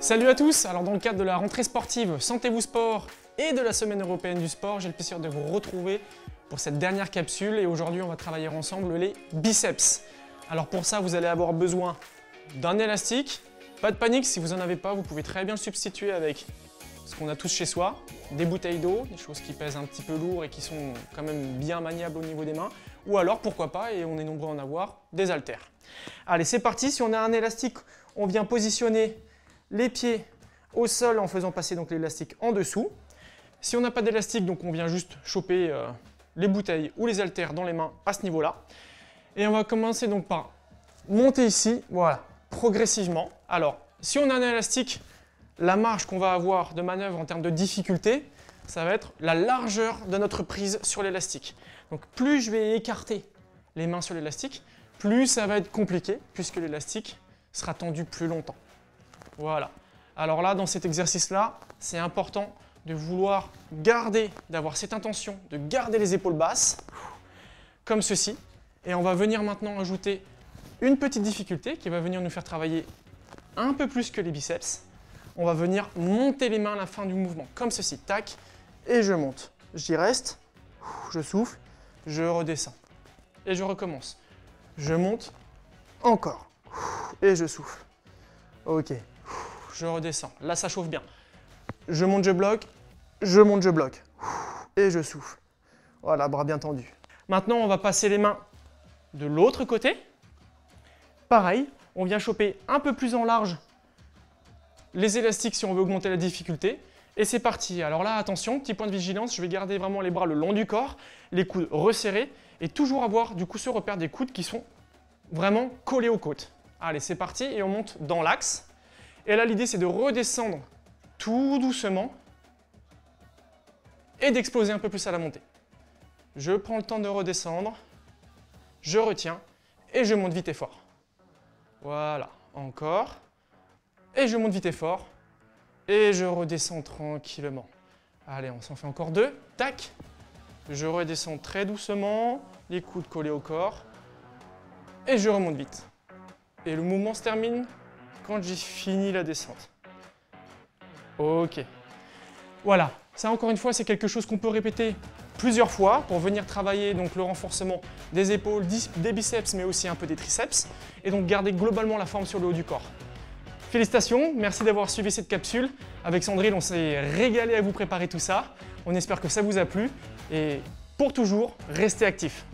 Salut à tous. Alors dans le cadre de la rentrée sportive Sentez-vous Sport et de la Semaine européenne du sport, j'ai le plaisir de vous retrouver pour cette dernière capsule et aujourd'hui on va travailler ensemble les biceps. Alors pour ça vous allez avoir besoin d'un élastique. Pas de panique, si vous n'en avez pas, vous pouvez très bien le substituer avec ce qu'on a tous chez soi, des bouteilles d'eau, des choses qui pèsent un petit peu lourd et qui sont quand même bien maniables au niveau des mains, ou alors pourquoi pas, et on est nombreux à en avoir, des haltères. Allez, c'est parti. Si on a un élastique, on vient positionner les pieds au sol en faisant passer donc l'élastique en dessous. Si on n'a pas d'élastique, donc on vient juste choper les bouteilles ou les haltères dans les mains à ce niveau-là. Et on va commencer donc par monter ici, voilà, progressivement. Alors, si on a un élastique, la marge qu'on va avoir de manœuvre en termes de difficulté, ça va être la largeur de notre prise sur l'élastique. Donc plus je vais écarter les mains sur l'élastique, plus ça va être compliqué puisque l'élastique sera tendu plus longtemps. Voilà. Alors là, dans cet exercice-là, c'est important de vouloir garder, d'avoir cette intention de garder les épaules basses, comme ceci. Et on va venir maintenant ajouter une petite difficulté qui va venir nous faire travailler un peu plus que les biceps. On va venir monter les mains à la fin du mouvement, comme ceci. Tac, et je monte. J'y reste, je souffle, je redescends. Et je recommence. Je monte, encore, et je souffle. Ok. Je redescends. Là, ça chauffe bien. Je monte, je bloque. Je monte, je bloque. Et je souffle. Voilà, bras bien tendus. Maintenant, on va passer les mains de l'autre côté. Pareil, on vient choper un peu plus en large les élastiques si on veut augmenter la difficulté. Et c'est parti. Alors là, attention, petit point de vigilance, je vais garder vraiment les bras le long du corps, les coudes resserrés et toujours avoir du coup ce repère des coudes qui sont vraiment collés aux côtes. Allez, c'est parti et on monte dans l'axe. Et là, l'idée, c'est de redescendre tout doucement et d'exploser un peu plus à la montée. Je prends le temps de redescendre, je retiens et je monte vite et fort. Voilà, encore. Et je monte vite et fort et je redescends tranquillement. Allez, on s'en fait encore deux. Tac. Je redescends très doucement, les coudes collés au corps et je remonte vite. Et le mouvement se termine quand j'ai fini la descente. Ok. Voilà. Ça, encore une fois, c'est quelque chose qu'on peut répéter plusieurs fois pour venir travailler donc, le renforcement des épaules, des biceps, mais aussi un peu des triceps. Et donc garder globalement la forme sur le haut du corps. Félicitations, merci d'avoir suivi cette capsule. Avec Sandrine, on s'est régalé à vous préparer tout ça. On espère que ça vous a plu. Et pour toujours, restez actifs.